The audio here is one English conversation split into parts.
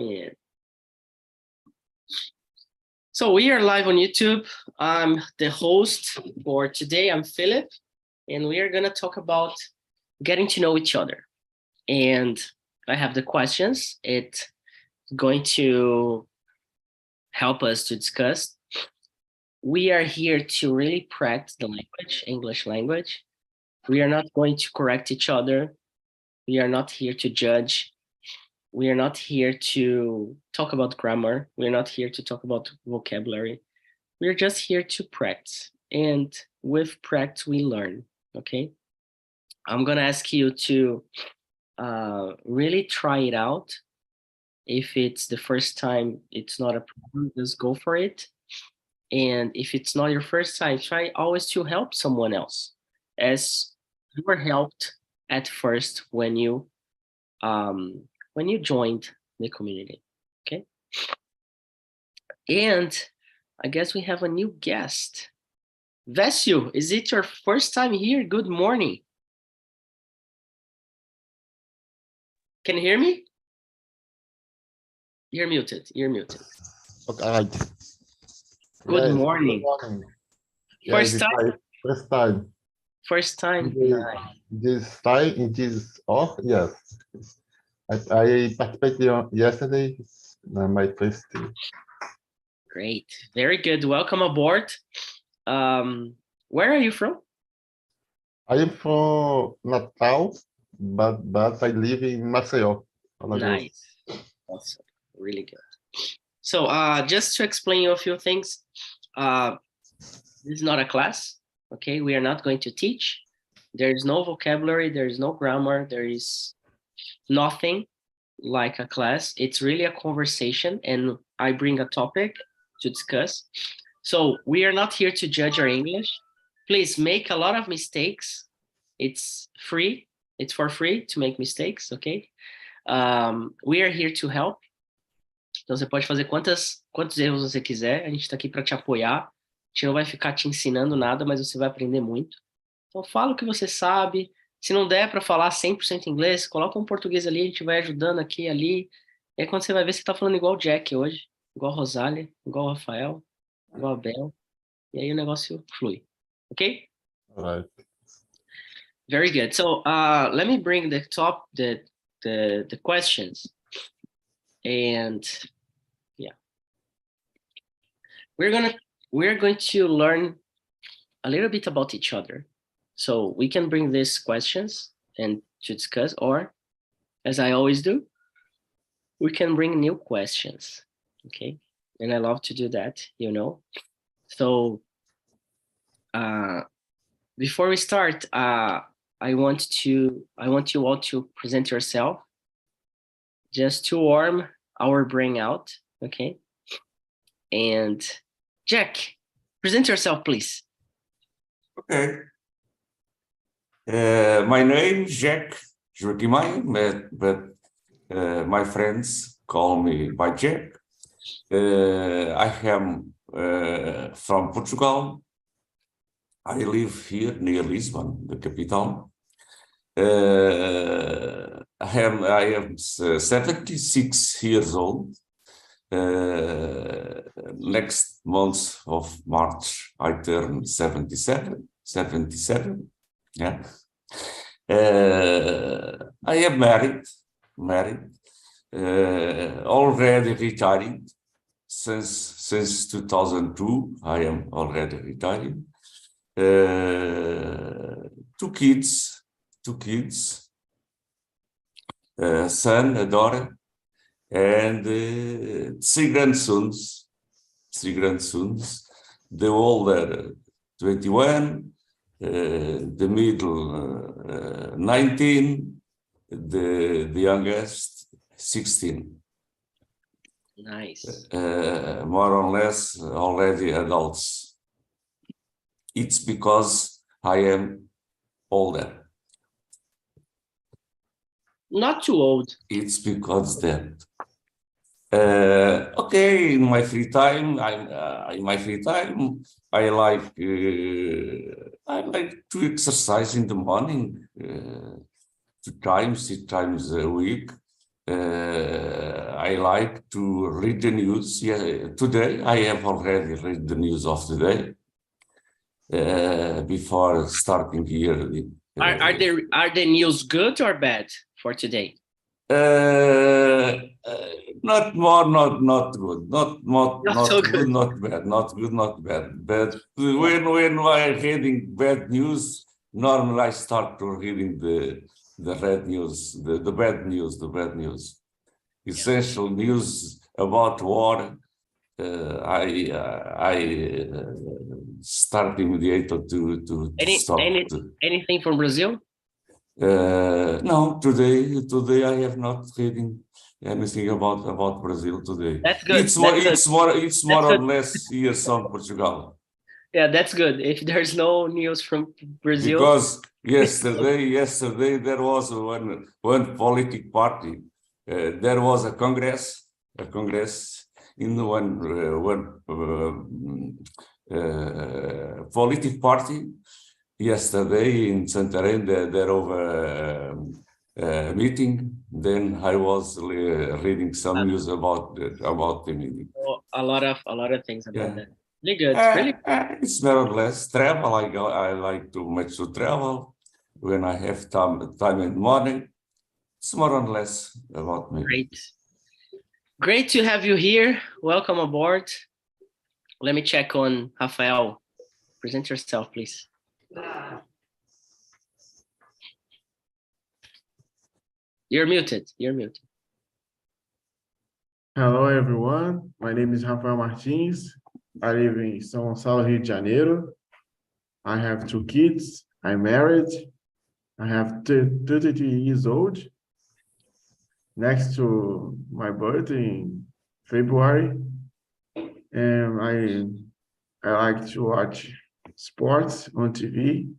Yeah. So we are live on YouTube. I'm the host for today. I'm Philip, and we are going to talk about getting to know each other. And I have the questions. It's going to help us to discuss. We are here to really practice the language, English language. We are not going to correct each other. We are not here to judge. We are not here to talk about grammar. We're not here to talk about vocabulary. We're just here to practice. And with practice, we learn, okay? I'm gonna ask you to really try it out. If it's the first time, it's not a problem, just go for it. And if it's not your first time, try always to help someone else, as you were helped at first when you joined the community, okay? And I guess we have a new guest. Vesio, is it your first time here? Good morning. Can you hear me? You're muted, you're muted. Okay. Good Yes, morning. good morning. First Yes, time? First time. First time? This time, it is off, yes. I participated yesterday, my first day. Great, very good. Welcome aboard. Where are you from? I am from Natal, but I live in Maceió. Nice, awesome, really good. So just to explain you a few things, this is not a class, okay? We are not going to teach. There is no vocabulary, there is no grammar, there is nothing like a class. It's really a conversation, and I bring a topic to discuss. So we are not here to judge our English. Please make a lot of mistakes. It's free. It's for free to make mistakes, okay? We are here to help. Então você pode fazer quantos erros você quiser. A gente está aqui para te apoiar. A gente não vai ficar te ensinando nada, mas você vai aprender muito. Então fala o que você sabe. Se não der para falar 100% inglês, coloca um português ali, a gente vai ajudando aqui e ali. E aí quando você vai ver, você está falando igual o Jack hoje, igual a Rosália, igual o Rafael, igual a Bel. E aí o negócio flui. Okay? All right. Very good. So let me bring the questions. And yeah, we're going to learn a little bit about each other. So we can bring these questions and to discuss, or as I always do, we can bring new questions. Okay, and I love to do that, you know. So before we start, I want you all to present yourself, just to warm our brain out, okay? And Jack, present yourself, please. Okay. My name is Jack Joaquimai, but my friends call me by Jack. I am from Portugal. I live here near Lisbon, the capital. I am 76 years old. Next month of March, I turn 77. Yeah. I am married, already retired since 2002. I am already retired. Two kids, son, a daughter, and three grandsons. The older 21, the middle 19, the youngest 16. Nice. More or less already adults. It's because I am older. Not too old. It's because that. Okay, in my free time, I like to exercise in the morning, 3 times a week. I like to read the news. Yeah, today I have already read the news of the day before starting here. Are the news good or bad for today? Not more, not good, not so good, good. not bad, not good, not bad. But when I'm reading bad news, normally I start to reading the bad news, the bad news, the bad news, essential news about war. I start immediately to stop. Anything from Brazil? No, today I have not reading anything about Brazil today. That's good. It's more or less here from Portugal. Yeah, that's good. If there's no news from Brazil, Because yesterday there was one political party. There was a congress in one political party. Yesterday in Santarém, there over a meeting. Then I was reading some news about the meeting. a lot of things about that. Really good. It's more or less travel. I like too much to travel when I have time in the morning. It's more or less about me. Great to have you here. Welcome aboard. Let me check on Rafael. Present yourself, please. You're muted. Hello, everyone. My name is Rafael Martins. I live in São Gonçalo, Rio de Janeiro. I have 2 kids. I'm married. I have 33 years old. Next to my birthday in February. And I like to watch sports on TV.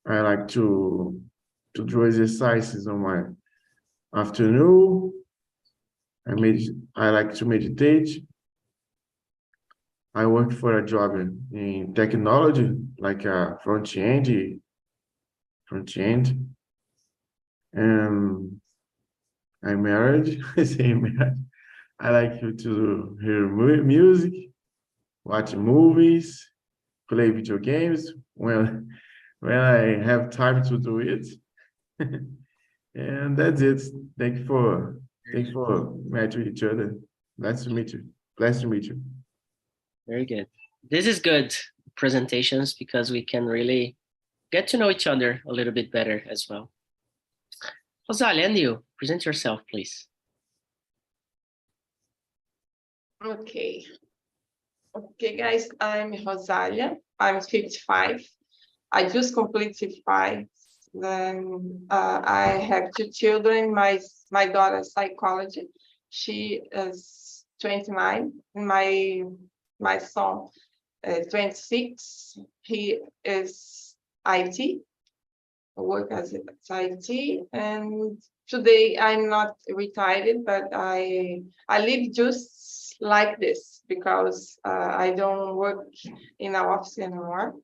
I like to do exercises on my afternoon. I like to meditate. I work for a job in technology, like a front end. And I'm married. I like to hear music, watch movies, play video games when I have time to do it. And that's it. Thank you for meeting each other. Nice to meet you. Very good. This is good presentations because we can really get to know each other a little bit better as well. Rosalia, and you, present yourself, please. Okay, guys, I'm Rosalia. I'm 55. I just completed 55. Then I have 2 children. My daughter is psychology. She is 29. My son is 26. He is IT. I work as IT. And today I'm not retired, but I live just like this because I don't work in an office anymore.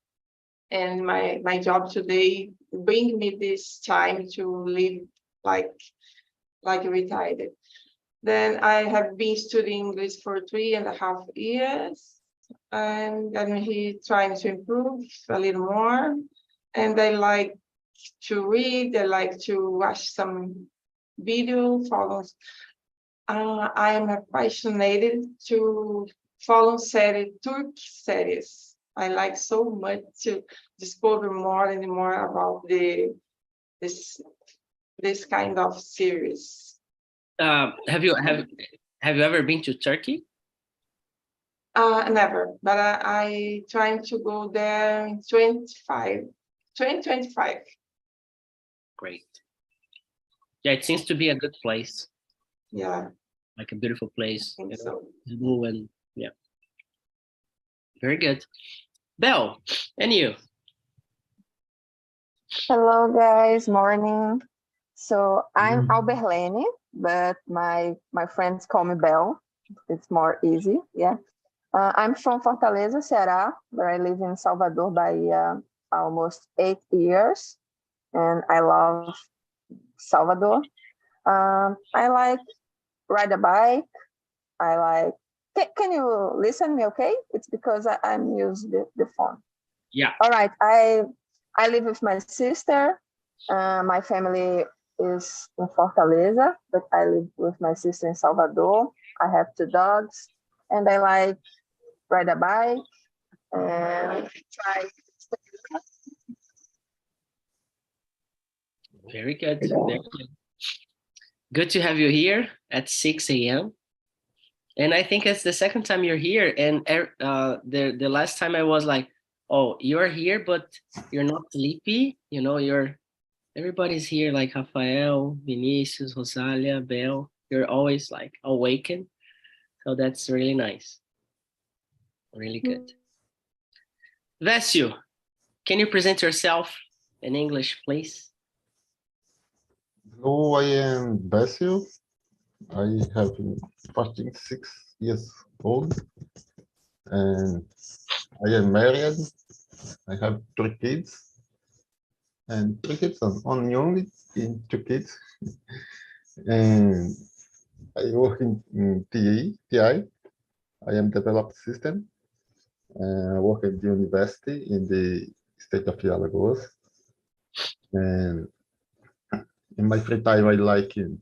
And my job today bring me this time to live like retired. Then I have been studying English for 3.5 years, and I'm here trying to improve a little more. And I like to read. I like to watch some video follows. I am passionate to follow Turkish series. I like so much to discover more and more about this kind of series. Have you ever been to Turkey? Never, but I trying to go there in 2025. Great. Yeah, it seems to be a good place. Yeah, like a beautiful place. I think so. Blue and yeah, very good. Belle, and you? Hello guys, morning. So I'm Alberlene, but my friends call me Belle. It's more easy, yeah. I'm from Fortaleza, Ceará, but I live in Salvador, Bahia, almost 8 years, and I love Salvador. I like ride a bike. I like. Can you listen me? Okay, it's because I'm using the phone. Yeah. All right. I live with my sister. My family is in Fortaleza, but I live with my sister in Salvador. I have 2 dogs, and I like ride a bike and try. Very good. Very good. Good to have you here at 6 a.m. And I think it's the second time you're here. And the last time I was like, oh, you're here, but you're not sleepy. You know, everybody's here, like Rafael, Vinicius, Rosalia, Belle. You're always like awakened. So that's really nice. Really good. Vesio, can you present yourself in English, please? Hello, I am Basil. I have 46 years old and I am married. I have 3 kids and 3 kids only in 2 kids. And I work in TI. I am developed system. I work at the university in the state of Alagoas. And in my free time, I like to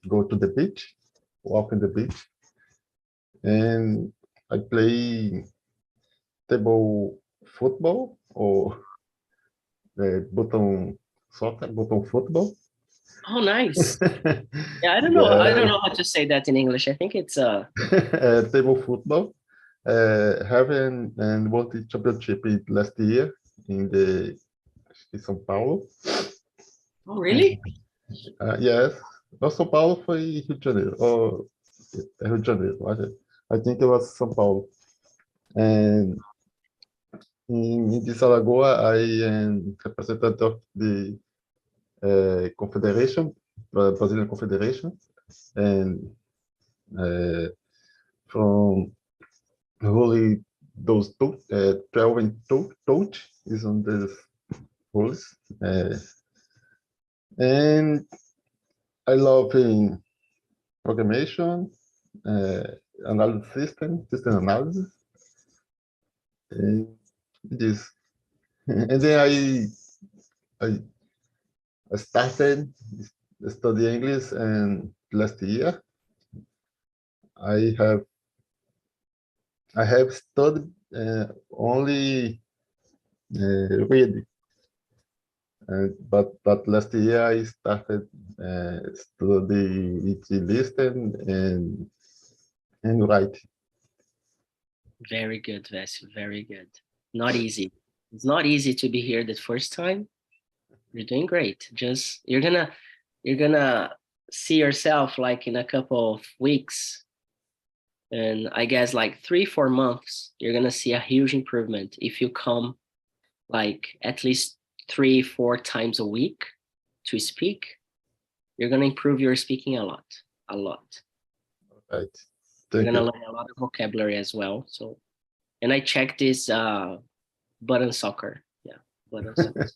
go to the beach, walk on the beach, and I play table football or button soccer, button football. Oh, nice. Yeah, I don't know. I don't know how to say that in English. I think it's Table football. Having and won the championship last year in São Paulo. Oh, really? Yes. No, São Paulo foi Rio de Janeiro. Or Rio de Janeiro. I think it was São Paulo. And in this Alagoa, I am representative of the Confederation, Brazilian Confederation, and from really those 12 and touch is on the rules. And I love in programmation, analysis system analysis, and this. And then I started study English, and last year I have studied only reading. But last year I started study listen and write. Very good, Vesio. Very good. Not easy. It's not easy to be here the first time. You're doing great. Just you're gonna see yourself like in a couple of weeks, and I guess like 3-4 months, you're gonna see a huge improvement if you come like at least 3-4 times a week to speak. You're gonna improve your speaking a lot. Right. You're Thank gonna you. learn a lot of vocabulary as well. So, and I checked this button soccer. Yeah, button soccer.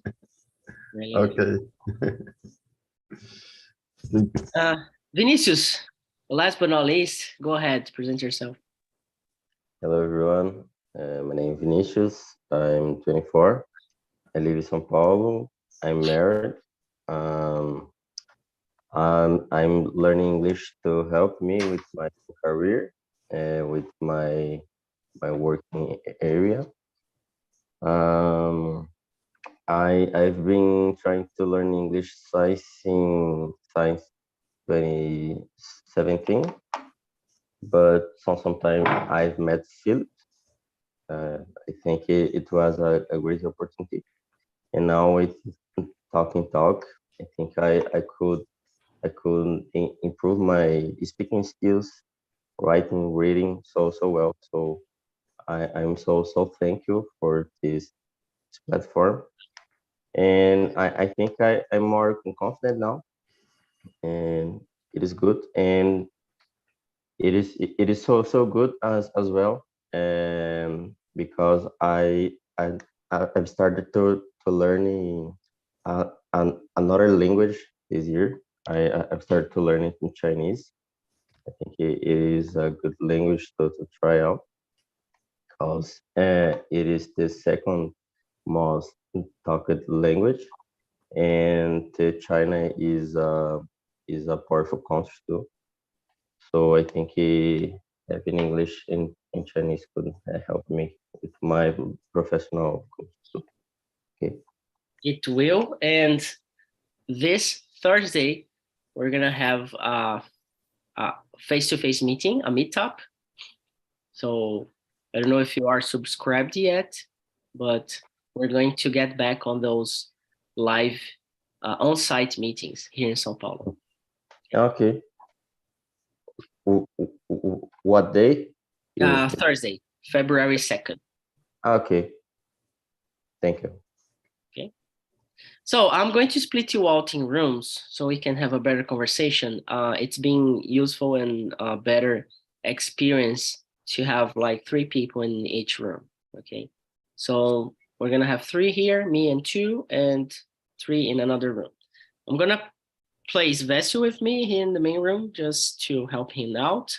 Really Okay. Vinicius, last but not least, go ahead, present yourself. Hello, everyone. My name is Vinicius. I'm 24. I live in São Paulo. I'm married. I'm learning English to help me with my career, with my working area. I've been trying to learn English since 2017, but for some time I've met Philip. I think it was a great opportunity, and now with TALK, I think I could improve my speaking skills, writing, reading so well. So I'm so thank you for this platform, and I think I'm more confident now, and it is good, and it is so good as well, because I've started to learning another language this year. I've started to learn it in Chinese. I think it is a good language to try out because it is the second most talked language, and China is a powerful country too. So I think having English in Chinese could help me with my professional goals too. Okay. It will. And this Thursday, we're gonna have a face-to-face meeting, a meetup. So I don't know if you are subscribed yet, but we're going to get back on those live on-site meetings here in São Paulo. Okay. What day? Thursday, February 2nd. Okay. Thank you. Okay. So I'm going to split you out in rooms so we can have a better conversation. It's been useful and a better experience to have like 3 people in each room. Okay. So we're gonna have 3 here, me and 2, and 3 in another room. I'm gonna place Vesio with me here in the main room just to help him out.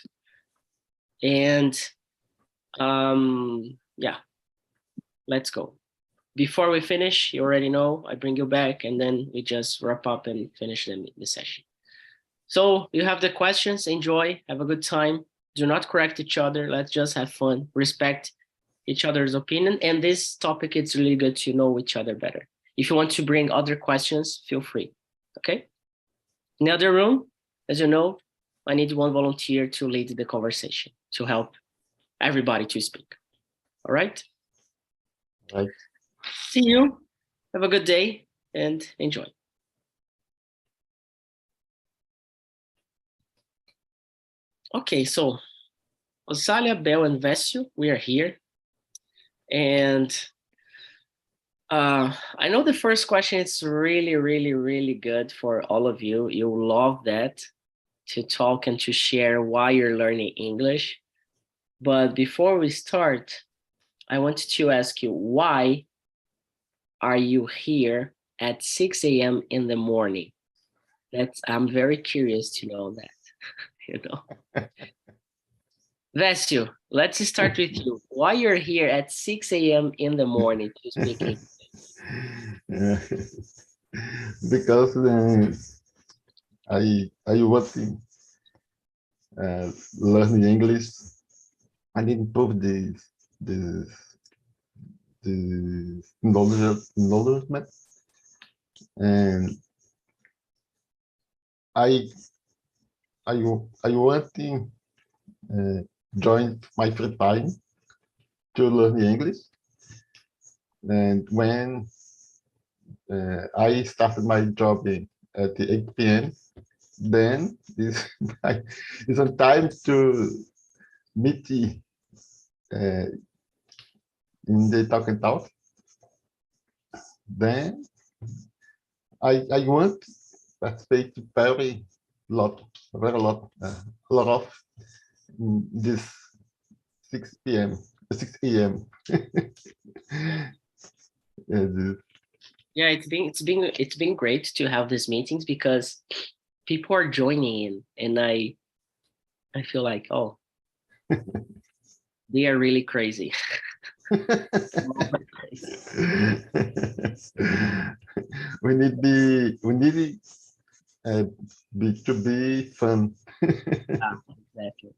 And yeah, let's go. Before we finish, you already know, I bring you back and then we just wrap up and finish the session. So you have the questions, enjoy, have a good time. Do not correct each other. Let's just have fun, respect each other's opinion. And this topic, it's really good to know each other better. If you want to bring other questions, feel free, okay? In the other room, as you know, I need 1 volunteer to lead the conversation, to help everybody to speak, all right? Right. See you, have a good day, and enjoy. Okay, so Osalia, Bel, and Vesio, we are here. And I know the first question is really, really, really good for all of you. You'll love that, to talk and to share why you're learning English. But before we start, I wanted to ask you, why are you here at 6 a.m. in the morning? I'm very curious to know that, you know. Vesio, let's start with you. Why you're here at 6 a.m. in the morning to speak English? Because I want to learn English and improve the knowledge, and I want to join my free time to learn English. And when I started my job at the 8 p.m., then it's a time to meet in the TALKNTALK. Then I want to participate very lot of this 6 p.m. 6 a.m. Yeah, it's been great to have these meetings because people are joining in, and I feel like, oh, they are really crazy. we need to be fun. Exactly.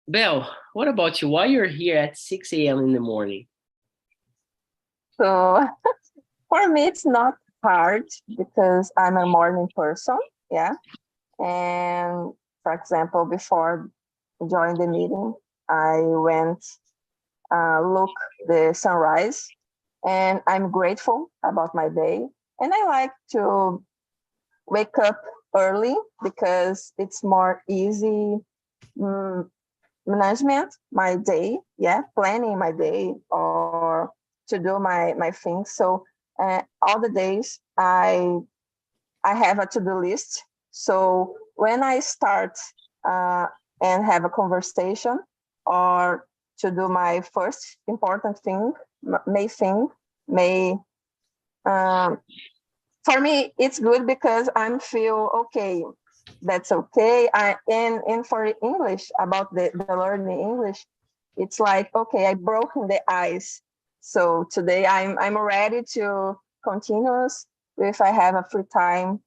Belle, what about you? Why you're here at 6 a.m. in the morning? So for me, it's not hard because I'm a morning person. Yeah. And for example, before joining the meeting, I went look the sunrise, and I'm grateful about my day. And I like to wake up early because it's more easy management my day, yeah, planning my day or to do my things. So all the days I have a to-do list. So when I start and have a conversation or to do my first important thing, may for me, it's good because I'm feel okay. That's okay. And for English, about the learning English, it's like, okay, I broken the ice. So today I'm ready to continue if I have a free time.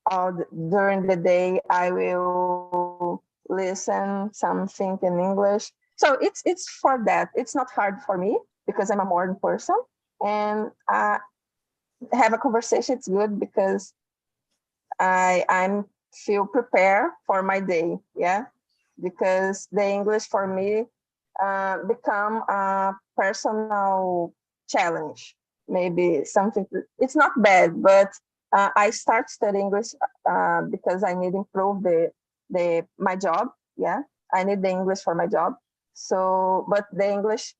During the day, I will listen something in English. So it's for that. It's not hard for me because I'm a modern person, and have a conversation. It's good because I'm feel prepared for my day. Yeah, because the English for me become a personal challenge. Maybe something. It's not bad, but I start studying English because I need to improve the my job. Yeah, I need the English for my job. So, but the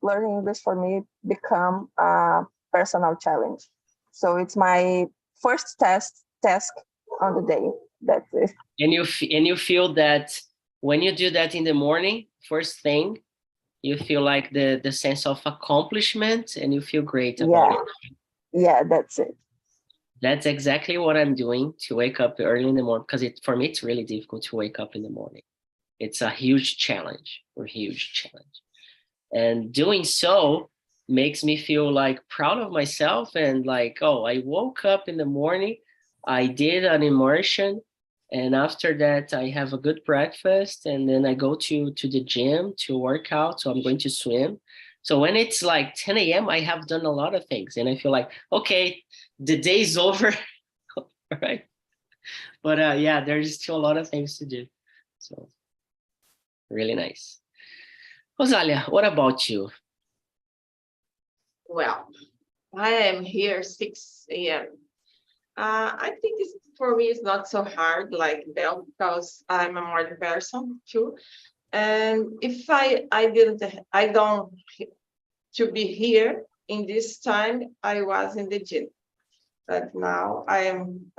learning English for me become a personal challenge. So it's my first task on the day. That's it. And you feel that when you do that in the morning, first thing, you feel like the sense of accomplishment, and you feel great about it. Yeah, that's it. That's exactly what I'm doing to wake up early in the morning, because for me, it's really difficult to wake up in the morning. It's a huge challenge, And doing so makes me feel like proud of myself and like, oh, I woke up in the morning, I did an immersion, and after that I have a good breakfast, and then I go to the gym to work out. So I'm going to swim. So when it's like 10 a.m., I have done a lot of things, and I feel like, okay, the day's over, right? But yeah, there's still a lot of things to do. So really nice. Rosalia, what about you? Well, I am here 6 a.m. I think for me, it's not so hard like Belle because I'm a morning person too. And if I don't to be here in this time, I was in the gym. But now I am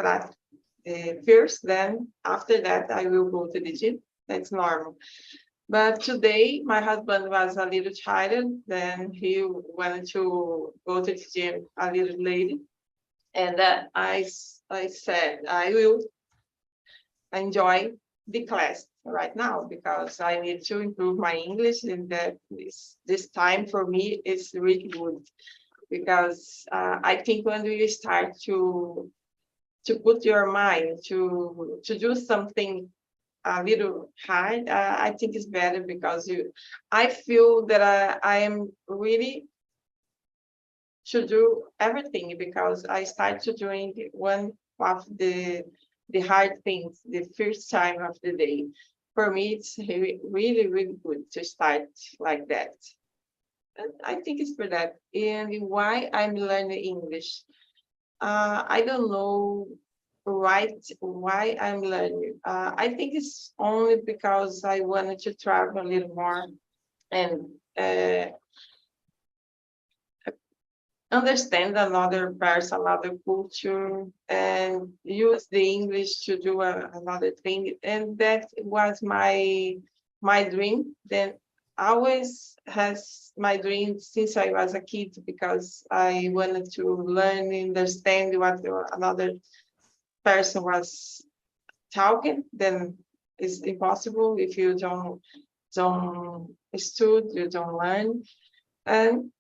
first, then after that, I will go to the gym. That's normal. But today, my husband was a little tired. Then he wanted to go to the gym a little later. And I said, I will enjoy the class right now because I need to improve my English. And that this time for me is really good because I think when you start to put your mind to do something a little hard, I think it's better because I feel that I am really to do everything because I start to doing one of the hard things the first time of the day. For me, it's really, really good to start like that. And I think it's for that. And why I'm learning English, I don't know why I'm learning. I think it's only because I wanted to travel a little more and understand another person, another culture, and use the English to do another thing. And that was my dream. Then always has my dream since I was a kid because I wanted to learn and understand what another person was talking. Then it's impossible if you don't study, you don't learn. And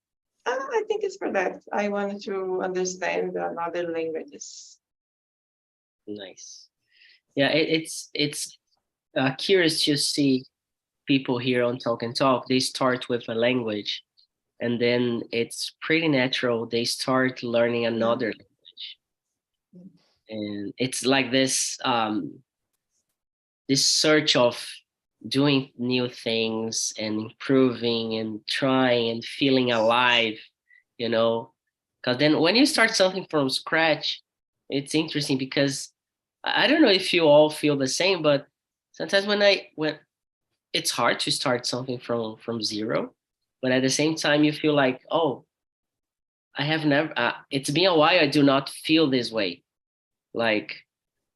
I think it's for that. I wanted to understand other languages. Nice. Yeah, it's curious to see people here on Talk and Talk. They start with a language, and then it's pretty natural. They start learning another language, and it's like this this search of doing new things and improving and trying and feeling alive, because then when you start something from scratch, it's interesting because I don't know if you all feel the same, but sometimes when it's hard to start something from zero, but at the same time you feel like, oh, I have never it's been a while I do not feel this way, like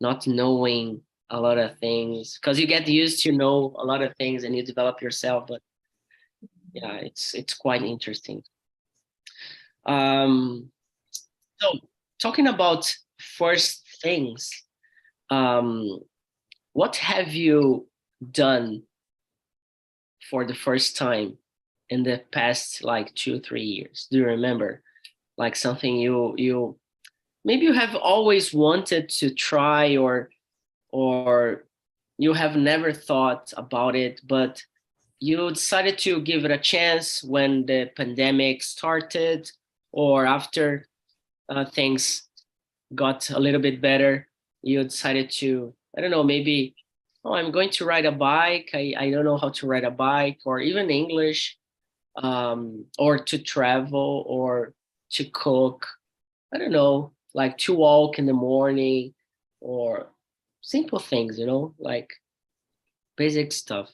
not knowing a lot of things, because you get used to know a lot of things and you develop yourself. But yeah, it's quite interesting. So talking about first things, what have you done for the first time in the past like 2-3 years? Do you remember like something you maybe you have always wanted to try, or you have never thought about it, but you decided to give it a chance when the pandemic started, or after things got a little bit better, you decided to, I don't know, maybe, oh, I'm going to ride a bike. I don't know how to ride a bike, or even English, or to travel, or to cook. I don't know, like to walk in the morning, or simple things, like basic stuff.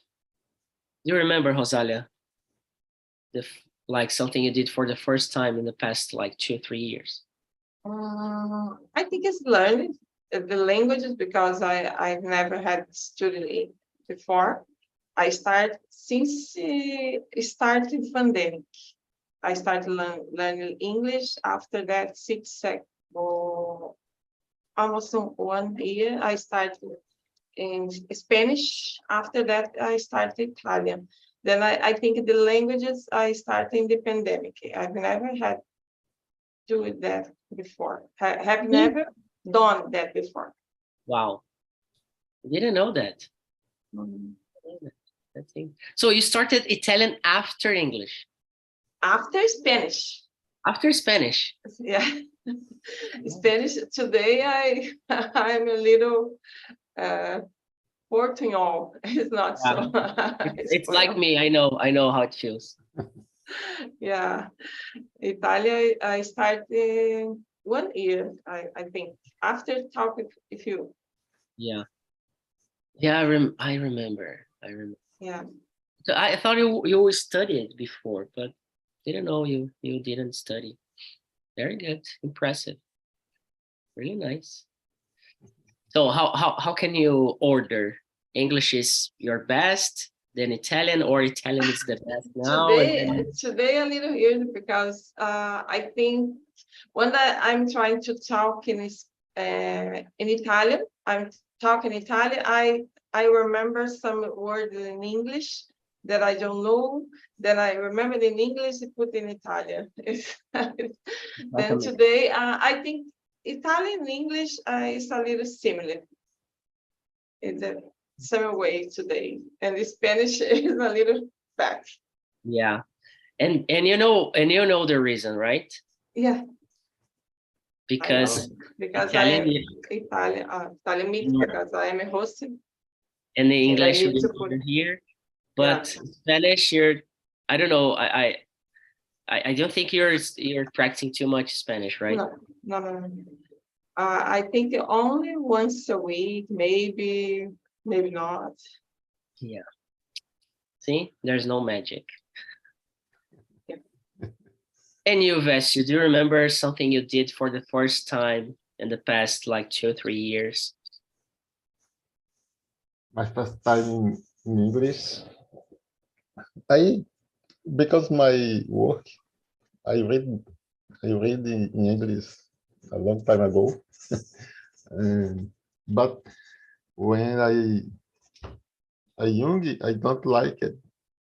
Do you remember, Rosalia, like something you did for the first time in the past like 2-3 years? I think it's learning the languages, because I've never had studied it before. I started since it started pandemic. I started learning English. After that, almost 1 year, I started in Spanish. After that, I started Italian. Then I think the languages I started in the pandemic. I've never had do that before. Have never done that before. Wow, I didn't know that. So you started Italian after English? After Spanish. After Spanish? Yeah. Spanish today, I'm a little Portuñol. It's not so. It's like me. I know how it feels. Yeah. Italian, I started 1 year, I think, after talking with you. Yeah. I remember. Yeah. So I thought you studied before, but didn't know you didn't study. Very good, impressive, really nice. So how can you order? English is your best, then Italian, or Italian is the best now? Today a little weird, because I think when I'm trying to talk in Italian, I'm talking Italian, I remember some words in English that I don't know, then I remember in English, put in Italian. Then today, I think Italian and English is a little similar. It's a similar way today, and the Spanish is a little back. Yeah, and you know the reason, right? Yeah. Because Italian means because I am a host. And the English you're here, but Spanish, I don't know. I don't think you're practicing too much Spanish, right? No. I think only once a week, maybe not. Yeah. See, there's no magic. And you, Vesio, do you remember something you did for the first time in the past like 2-3 years? My first time in English, because my work, I read in English a long time ago, but when I young, I don't like it,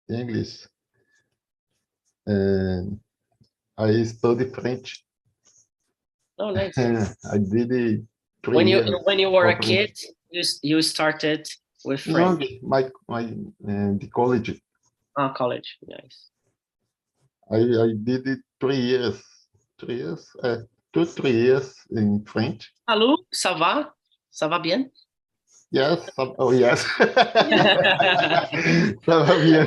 English, and I study French. Oh, nice. I did it 3 when years. When you were a kid, you started with French. No, the college. Ah, college, nice. I did it 3 years. 2-3 years in French. Allô, ça va? Ça va bien? Yes. Oh, yes. Ça va bien.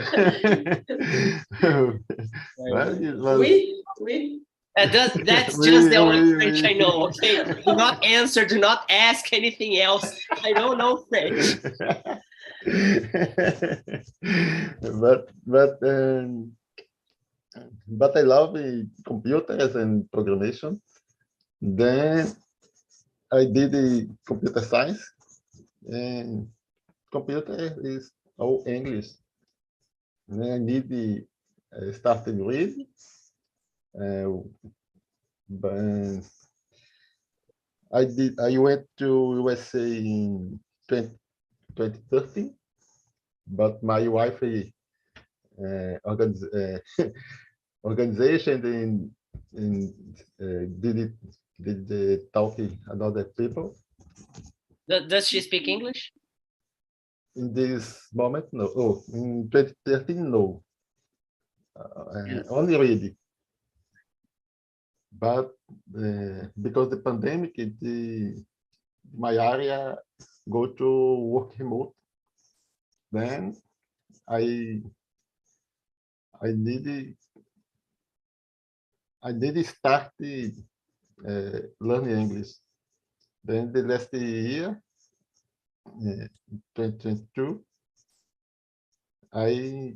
Oui. That's just the only French I know. Okay, do not answer. Do not ask anything else. I don't know French. But I love computers and programmation. Then I did the computer science, and computer is all English. Then I need the started read, but I went to USA in 2013, but my wife organization did the talking another people. Does she speak English? In this moment, no. Oh, in 2013, no. Only reading. But because the pandemic, my area go to work remote. Then I need start learning English. Then the last year, 2022, I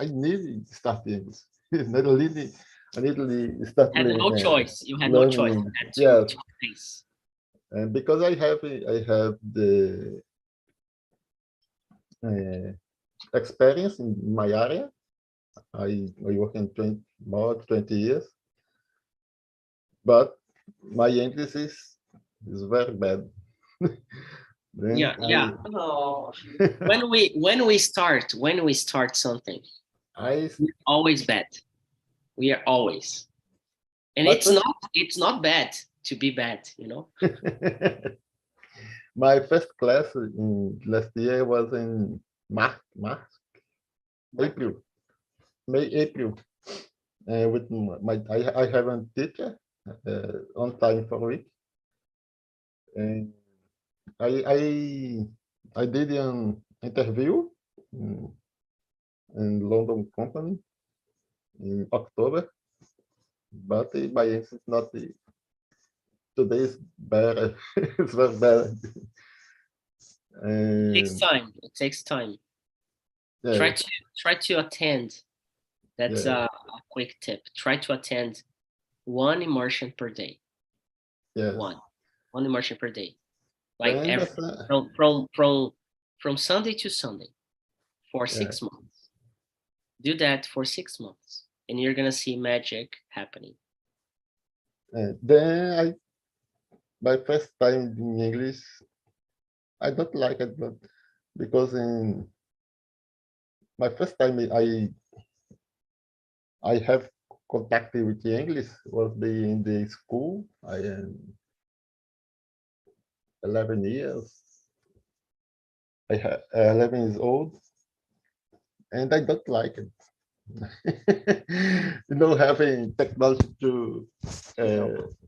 need to start English. I need to start Had no learning. choice. You had no choice. learning. You had Yes, to face. and because I have the experience in my area. I work in more than 20 years, but my English is very bad. Then Yeah. Oh, When we start something, I we're always bad. We are always. And But it's not bad to be bad, you know? my first class in last year was in March, April, April. With I have a teacher on time for a week, and I I did an interview in London company in October, but my English is not today is better. It's very better. It takes And time. It takes time. yeah, Try to attend. That's yeah, a quick tip. Try to attend one immersion per day. yeah. One immersion per day. Like Then every that's, from Sunday to Sunday for yeah. 6 months. Do that for 6 months, and you're gonna see magic happening. Then my first time in English, I don't like it, but because in my first time I have contact with the English was in the school. I am 11 years. I have 11 years old, and I don't like it. Having technology to help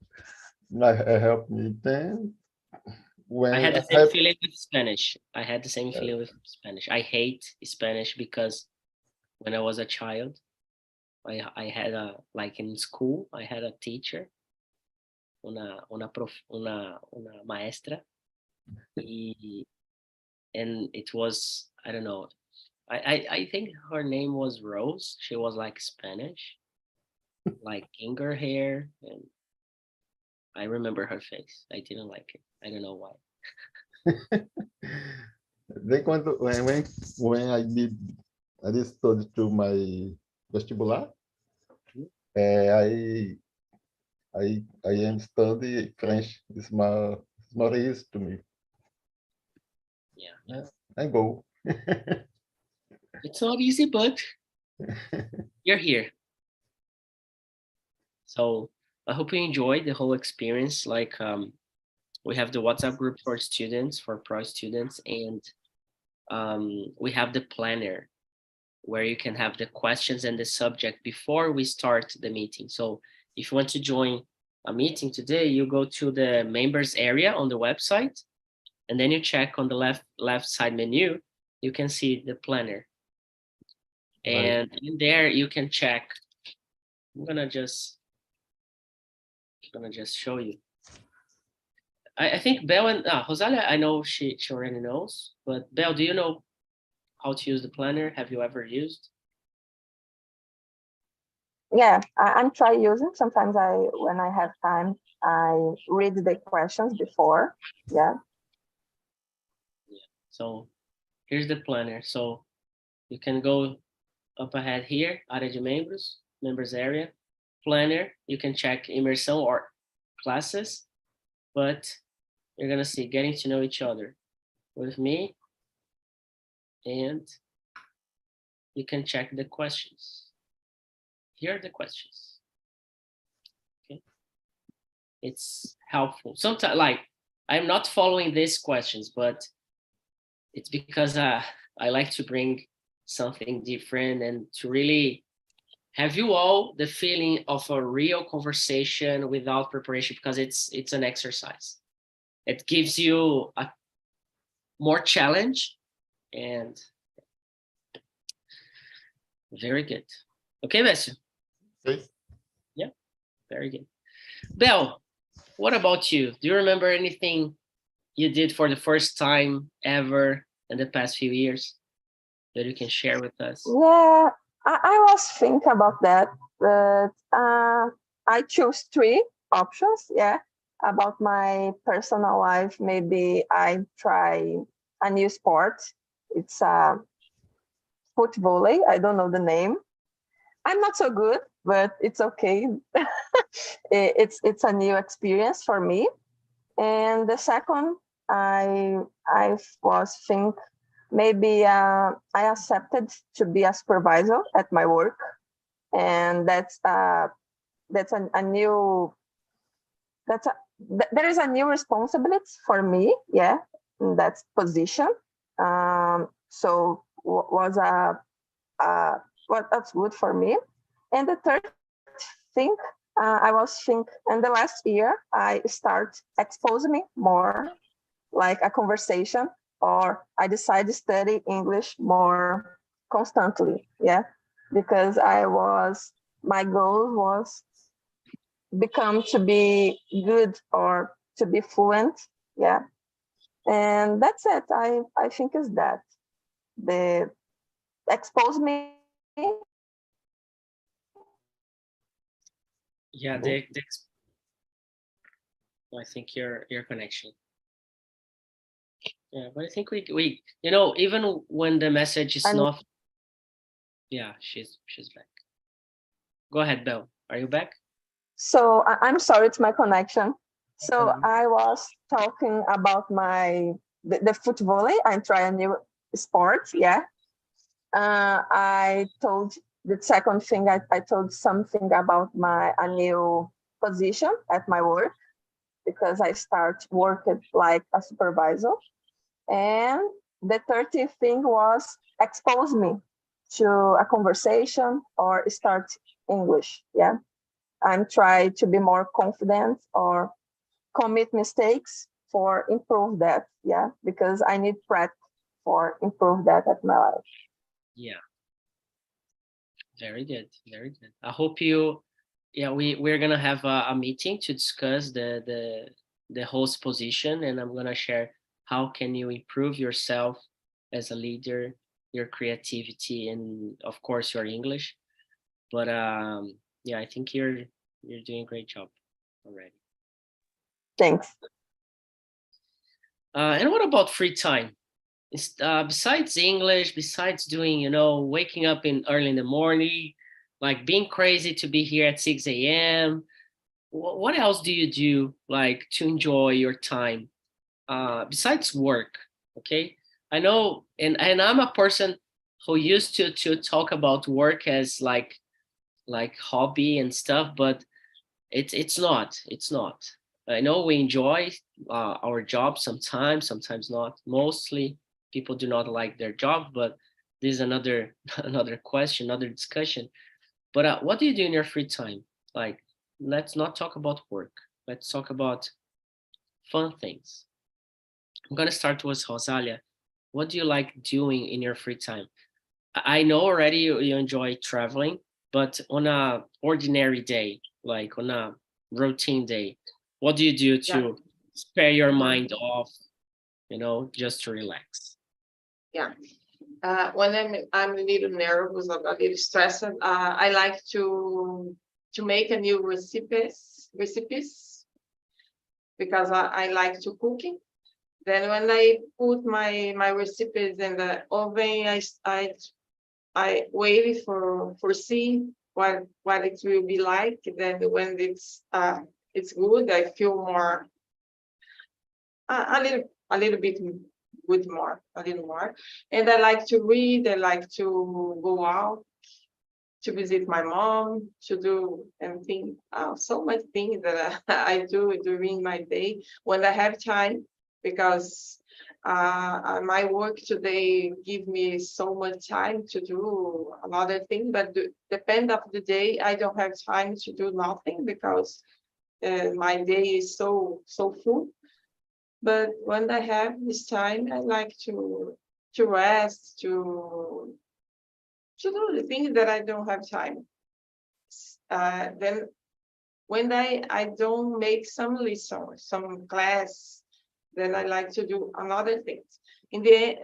me. Then when I had the I same have feeling with Spanish. I had the same feeling with Spanish. I hate Spanish because when I was a child, I had like in school, I had a teacher, una maestra, and it was, I don't know, I think her name was Rose. She was like Spanish, like ginger hair, and I remember her face. I didn't like it. I don't know why. then when I did study to my vestibular, I I am study French. It's more easy to me. Yeah. I go. It's not easy, but you're here. So I hope you enjoyed the whole experience. Like we have the WhatsApp group for students, for pro students, and we have the planner where you can have the questions and the subject before we start the meeting. So if you want to join a meeting today, you go to the members area on the website, and then you check on the left side menu, you can see the planner. And in there you can check. I'm gonna just show you. I think Belle and Rosalia, I know she already knows, but Belle, do you know how to use the planner? Have you ever used? Yeah, I'm trying using. Sometimes when I have time, I read the questions before. Yeah. So here's the planner. So you can go up ahead here, área de membros, members area, planner. You can check Imersão or classes, but you're gonna see getting to know each other with me, and you can check the questions. Here are the questions. Okay, it's helpful. Sometimes, like, I'm not following these questions, but it's because I like to bring something different and to really have you all the feeling of a real conversation without preparation, because it's an exercise. It gives you a more challenge, and very good. Okay, Bessie? Okay. Yeah, very good. Belle, what about you? Do you remember anything you did for the first time ever in the past few years that you can share with us? Yeah, I was thinking about that, but I chose three options. Yeah, about my personal life. Maybe I try a new sport. It's foot volley. I don't know the name. I'm not so good, but it's okay. It's a new experience for me. And the second, I was think maybe I accepted to be a supervisor at my work, and that's a new there is a new responsibility for me. Yeah, in that position. So was what that's good for me. And the third thing, I was think in the last year I start exposing me more, like a conversation, or I decided to study English more constantly. Yeah, because my goal was become to be good or to be fluent. Yeah, and that's it. I think is that the expose me. Yeah, I think your connection. Yeah, but I think we even when the message is And not. Yeah, she's back. Go ahead, Belle. Are you back? so I'm sorry, it's my connection. So Mhm. I was talking about the foot volley. I'm trying a new sport. Yeah. I told the second thing, I told something about a new position at my work, because I start working like a supervisor. And the third thing was expose me to a conversation or start English. Yeah. I'm trying to be more confident or commit mistakes for improve that. Yeah. Because I need practice for improve that at my life. Yeah, very good, very good. I hope you. Yeah, we're gonna have a meeting to discuss the host position, and I'm gonna share how can you improve yourself as a leader, your creativity, and of course your English. But yeah, I think you're doing a great job already. Thanks. And what about free time? Besides English, besides doing, waking up early in the morning, like being crazy to be here at 6 a.m. What else do you do, like, to enjoy your time besides work? Okay, I know, and I'm a person who used to talk about work as like hobby and stuff, but it's not. I know we enjoy our job sometimes not. Mostly people do not like their job, but this is another another question, another discussion. But what do you do in your free time? Like, let's not talk about work. Let's talk about fun things. I'm gonna start with Rosalia. What do you like doing in your free time? I know already you enjoy traveling, but on a ordinary day, like on a routine day, what do you do Yeah. to spare your mind off, just to relax? Yeah. When I'm a little nervous or a little stressed, I like to make a new recipes because I like to cooking. Then when I put my recipes in the oven, I wait for see what it will be like. Then when it's good, I feel a little bit with more, a little more. And I like to read, I like to go out, to visit my mom, to do anything, so much things that I do during my day when I have time, because my work today give me so much time to do another thing, but depend of the day, I don't have time to do nothing because my day is so full. But when I have this time, I like to rest, to do the things that I don't have time. Then when I don't make some lesson, some class, then I like to do another things. In the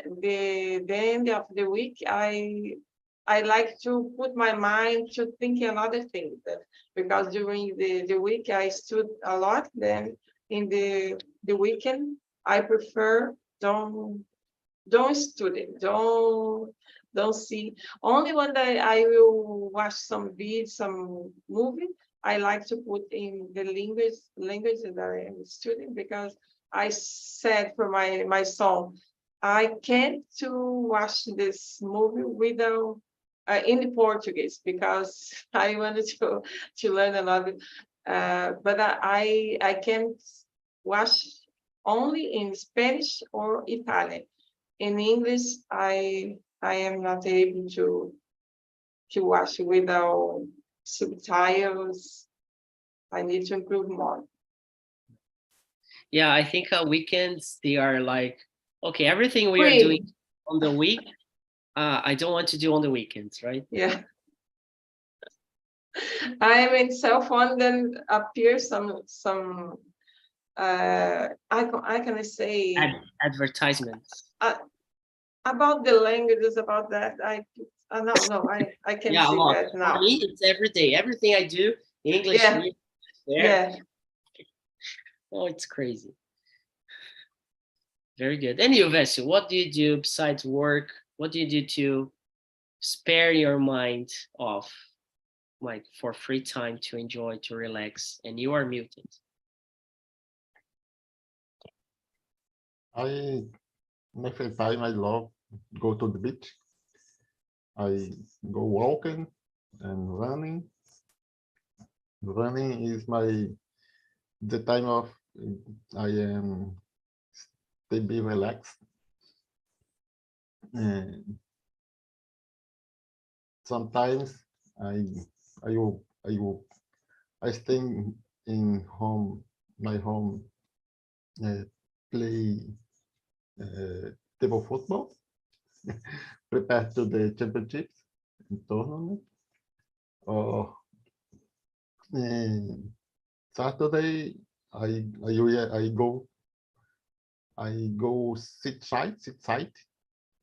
end of the week, I like to put my mind to think another thing, because during the week I stood a lot. Then in the weekend, I prefer don't study, don't see. Only when I will watch some video, some movie, I like to put in the language that I am studying, because I said for my son, I can't to watch this movie without in Portuguese, because I wanted to learn another. But I can watch only in Spanish or Italian. In English, I am not able to watch without subtitles. I need to improve more. Yeah, I think weekends, they are like, okay, everything we are Free. doing on the week, I don't want to do on the weekends, right? Yeah. I am in cell phone, then appear some I can say Advertisements. about the languages, about that. No, I can Yeah, a see lot. that For now. me, it's every day. Everything I do, English, Yeah. here, there. Yeah. Oh, it's crazy. Very good. And you, Vessi, what do you do besides work? What do you do to spare your mind off, like for free time, to enjoy, to relax? And you are muted. In my free time, I love go to the beach. I go walking and running. Running is the time of I am stay be relaxed. And sometimes I stay in home, my home, play table football, prepare to the championships and tournament. Or Saturday, I go sit site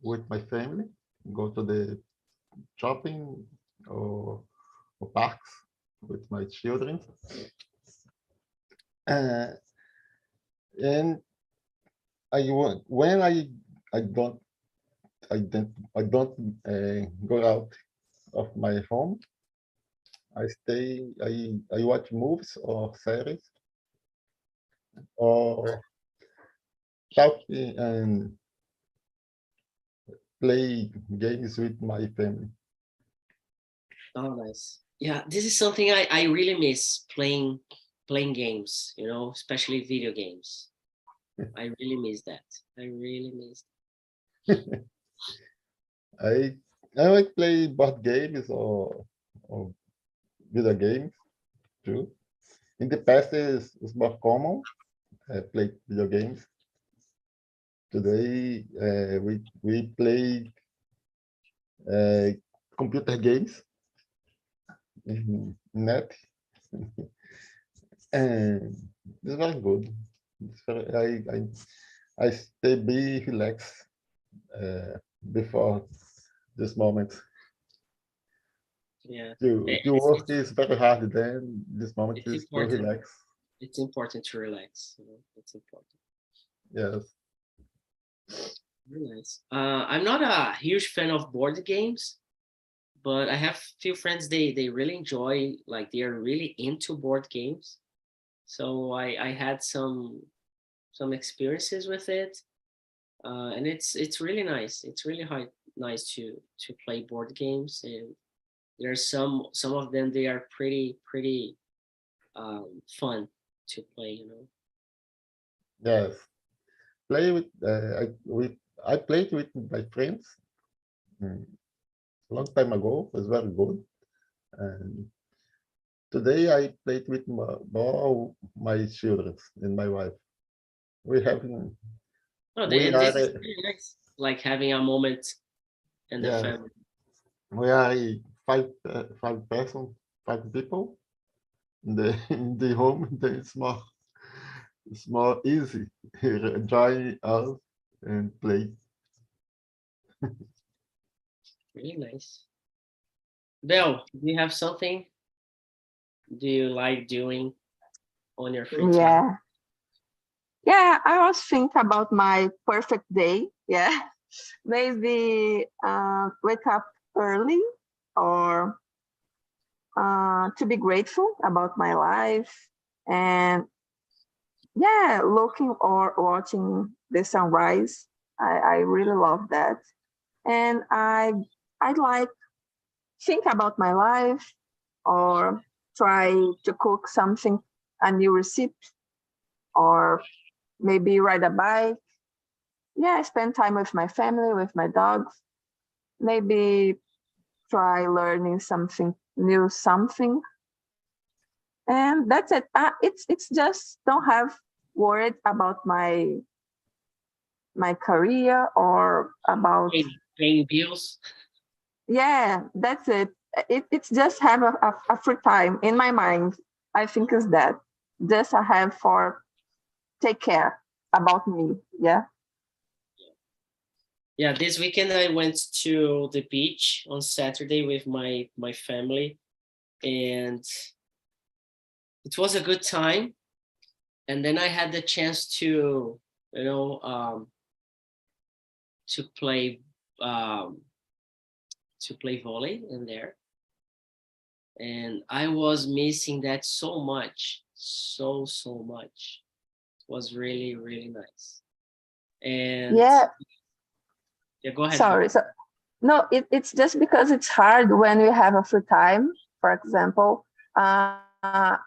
with my family, go to the shopping or parks with my children. And when I don't go out of my home, I watch movies or series or talk and play games with my family. Oh, nice. Yeah, this is something I really miss, playing games, especially video games. I really miss that. I really miss that. I like play board games or video games too. In the past, it's more common play video games. Today, we play computer games in net, and it's very good. It's very, I stay be relaxed before this moment. Yeah. To work is very hard. Then this moment It's is to important. relax. It's important to relax. It's important. Yes. Very nice. I'm not a huge fan of board games, but I have few friends. They really enjoy, like they are really into board games. So I had some some experiences with it, and it's really nice. It's really nice to play board games, and there's some of them, they are pretty fun to play, you know. Yes. Play I played with my friends a long time ago. It was very good. And today I played with all my children and my wife. We have Oh, we this is are really nice, like having a moment in the yeah, family. we are five people in the in the home. Then it's more easy join us and play. Really nice. Belle, do you have something do you like doing on your free time? Yeah, I was thinking about my perfect day. Yeah, maybe wake up early, or to be grateful about my life, and yeah, looking or watching the sunrise. I really love that, and I like think about my life, or try to cook something, a new recipe, or maybe ride a bike. Yeah, spend time with my family, with my dogs. Maybe try learning something new, and that's it. It's just don't have worried about my career, or about, Paying bills. yeah, that's it. It's just have a free time in my mind. I think is that just I have for take care about me. Yeah. Yeah, this weekend I went to the beach on Saturday with my family, and it was a good time. And then I had the chance to, you know, to play um, volley in there, and I was missing that so much, so much. It was really nice. And Yeah. yeah, go ahead. Sorry. So no, it's just because it's hard when we have a free time. For example,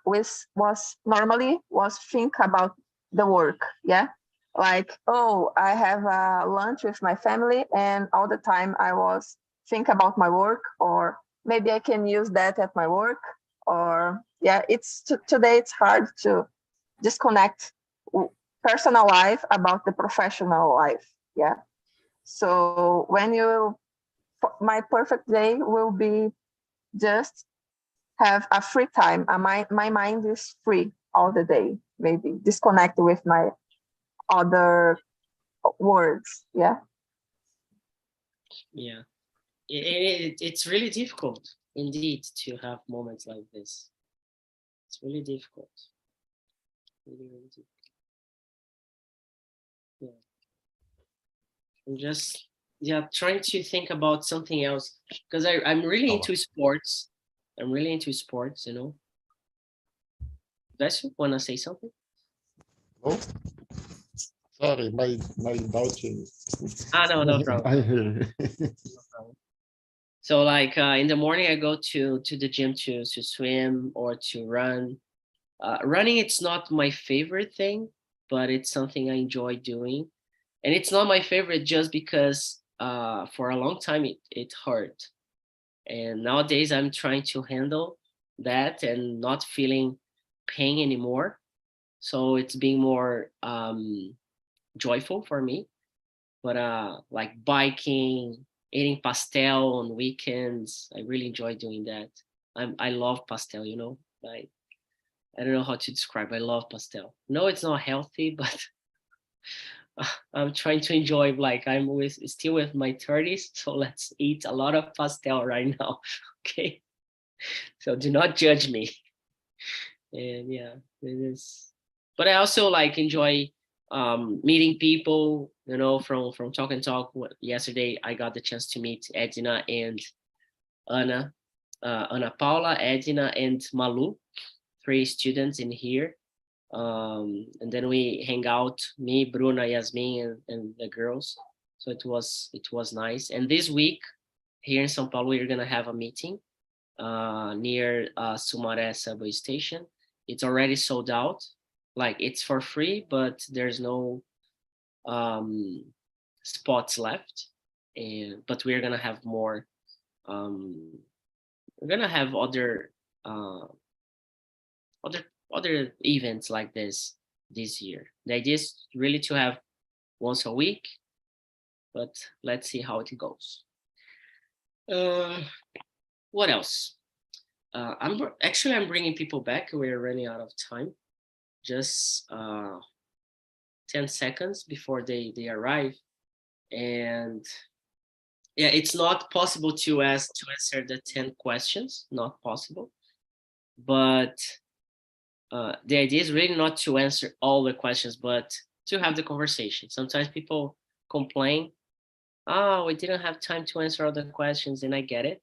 was normally was think about the work. Yeah. Like, oh, I have a lunch with my family, and all the time I was think about my work, or maybe I can use that at my work, or yeah, today it's hard to disconnect personal life about the professional life. Yeah. So when my perfect day will be just have a free time. My mind is free all the day. Maybe disconnect with my other words. Yeah. Yeah, it's really difficult indeed to have moments like this. It's really difficult. Really difficult. Yeah. I'm just trying to think about something else, because I'm really into sports. I'm really into sports, you know. Does you wanna say something? Oh, sorry, my daughter. No problem. I hear. No problem. So like in the morning I go to the gym to swim or to run. Running, it's not my favorite thing, but it's something I enjoy doing. And it's not my favorite just because for a long time it hurt. And nowadays I'm trying to handle that and not feeling pain anymore. So it's being more joyful for me. But like biking, eating pastel on weekends, I really enjoy doing that. I love pastel, you know. I don't know how to describe. I love pastel. No, it's not healthy, but I'm trying to enjoy. Like still with my 30s, so let's eat a lot of pastel right now. Okay, so do not judge me. And yeah, it is. But I also like enjoy meeting people. You know, from Talk and Talk. Yesterday, I got the chance to meet Edna and Ana, Ana Paula, Edna, and Malu, 3 students in here. And then we hang out, me, Bruna, Yasmin, and the girls. So it was nice. And this week here in São Paulo, we're gonna have a meeting near Sumaré subway station. It's already sold out. Like, it's for free, but there's no spots left. But we're gonna have more. We're gonna have other events like this year. The idea is really to have once a week, but let's see how it goes. What else? I'm bringing people back. We're running out of time. Just 10 seconds before they arrive. And yeah, it's not possible to answer the 10 questions, not possible. But the idea is really not to answer all the questions, but to have the conversation. Sometimes people complain, oh, we didn't have time to answer all the questions, and I get it.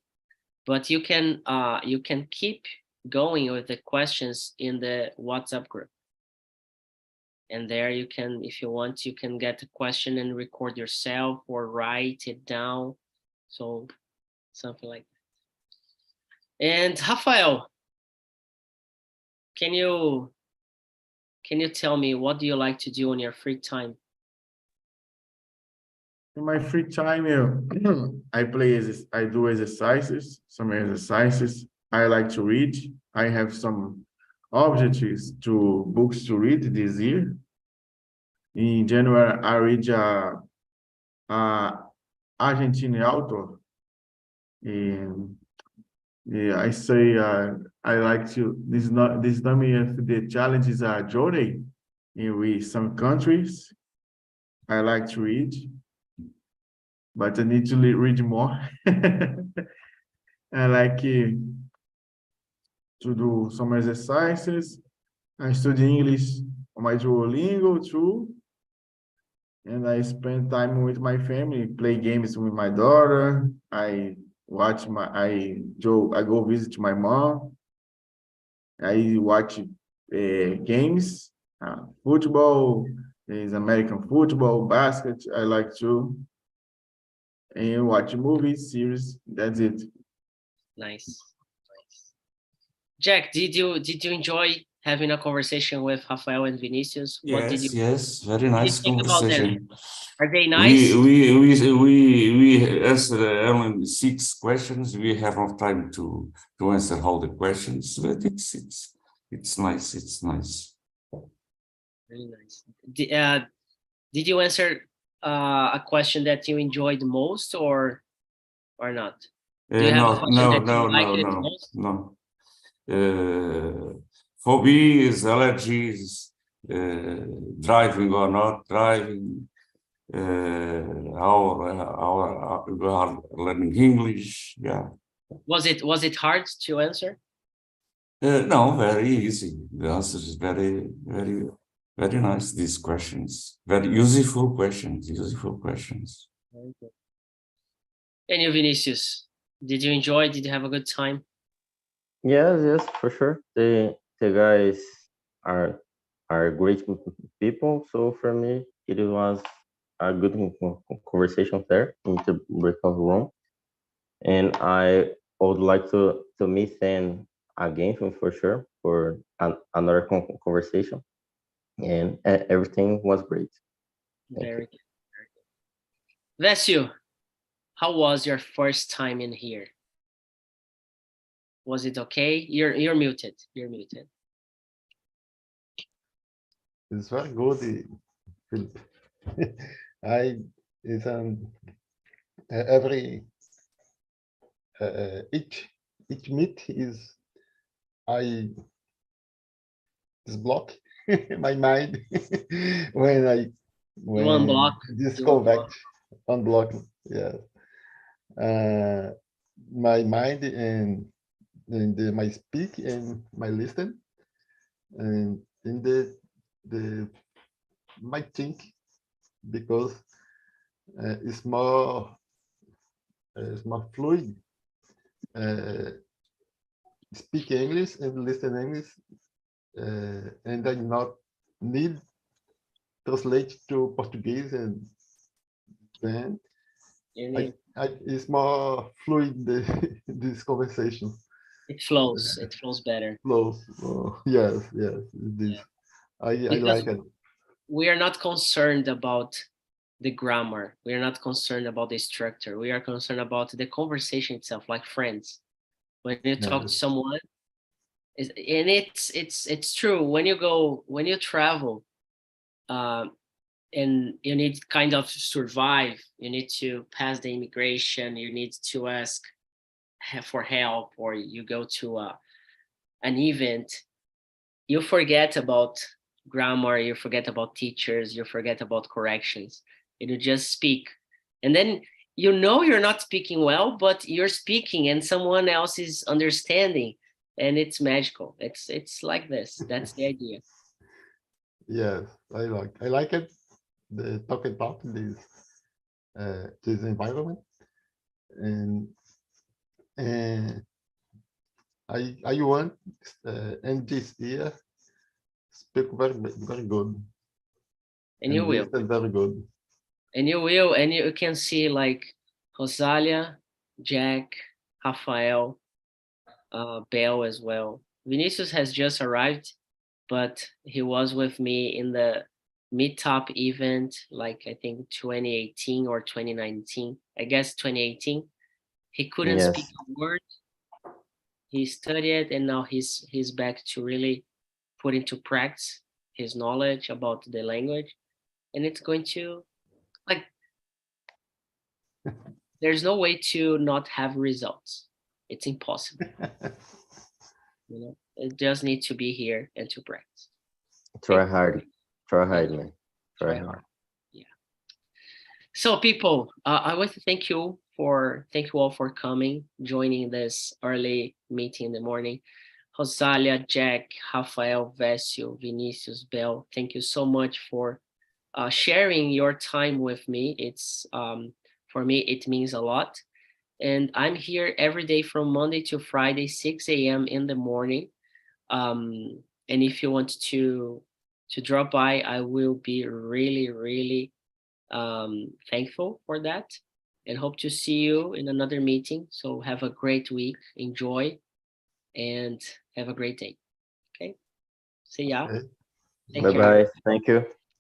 But you can keep going with the questions in the WhatsApp group. And there you can, if you want, you can get the question and record yourself or write it down. So something like that. And Rafael, can you tell me, what do you like to do on your free time? In my free time, I do exercises, some exercises. I like to read. I have some objectives to books to read this year. In January, I read Argentine author. And yeah, I say I like to. This time if the challenges are journey in some countries. I like to read, but I need to read more. I like to do some exercises. I study English on my Duolingo too. And I spend time with my family, play games with my daughter. I go visit my mom. I watch games, football, is American football, basket. I like to, and watch movies, series. That's it. Nice. Jack, did you enjoy having a conversation with Rafael and Vinicius? Yes, very nice think about them? conversation. Are they nice? We answered only 6 questions. We have no time to answer all the questions, but it's nice. It's nice. Very nice. Did you answer a question that you enjoyed most, or not? Do you have a question that you liked it most? No. Phobias, allergies, driving or not driving, how we are learning English. Yeah. Was it hard to answer? No, very easy. The answer is very, very, very nice. These questions, very useful questions. Very good. And you, Vinicius, did you enjoy? Did you have a good time? Yes, for sure. The guys are great people. So for me, it was a good conversation there in the breakout room, and I would like to meet them again for sure for another conversation, and everything was great. Very good. Vesio, how was your first time in here? Was it okay? You're muted. You're muted. It's very good, Philip. It's every each meet is this block my mind when disconnect, unblock, yeah, my mind and my speak and my listen, and in the my think, because it's more fluid. Speak English and listen English and I not need translate to Portuguese, and then it's more fluid this conversation. It flows better. Flows. Yes, this. Yeah. I Because like it. we are not concerned about the grammar. We are not concerned about the structure. We are concerned about the conversation itself, like friends. When you talk to someone, and it's true. When you travel, and you need kind of to survive, you need to pass the immigration, you need to ask for help, or you go to an event, you forget about grammar, you forget about teachers, you forget about corrections, and you just speak. And then you're not speaking well, but you're speaking and someone else is understanding, and it's magical. It's like this. That's the idea. Yes, I like it. The talk this environment, and I want and this year speak very good. And you will. This is very good. And you will, and you can see like Rosalia, Jack, Rafael, Bell as well. Vinicius has just arrived, but he was with me in the meetup event, like I think 2018 or 2019. I guess 2018. He couldn't speak a word. He studied, and now he's back to really put into practice his knowledge about the language, and it's going to, like, there's no way to not have results. It's impossible. It just needs to be here and to practice. Try hard, man. Try hard. Yeah. So people, I want to thank you all for coming, joining this early meeting in the morning. Rosalia, Jack, Rafael, Vesio, Vinicius, Bell, thank you so much for sharing your time with me. It's for me, it means a lot. And I'm here every day from Monday to Friday, 6 a.m. in the morning. And if you want to drop by, I will be really, really thankful for that, and hope to see you in another meeting. So have a great week, enjoy, and have a great day. Okay, see ya. Okay. Take Bye care. bye. Thank you.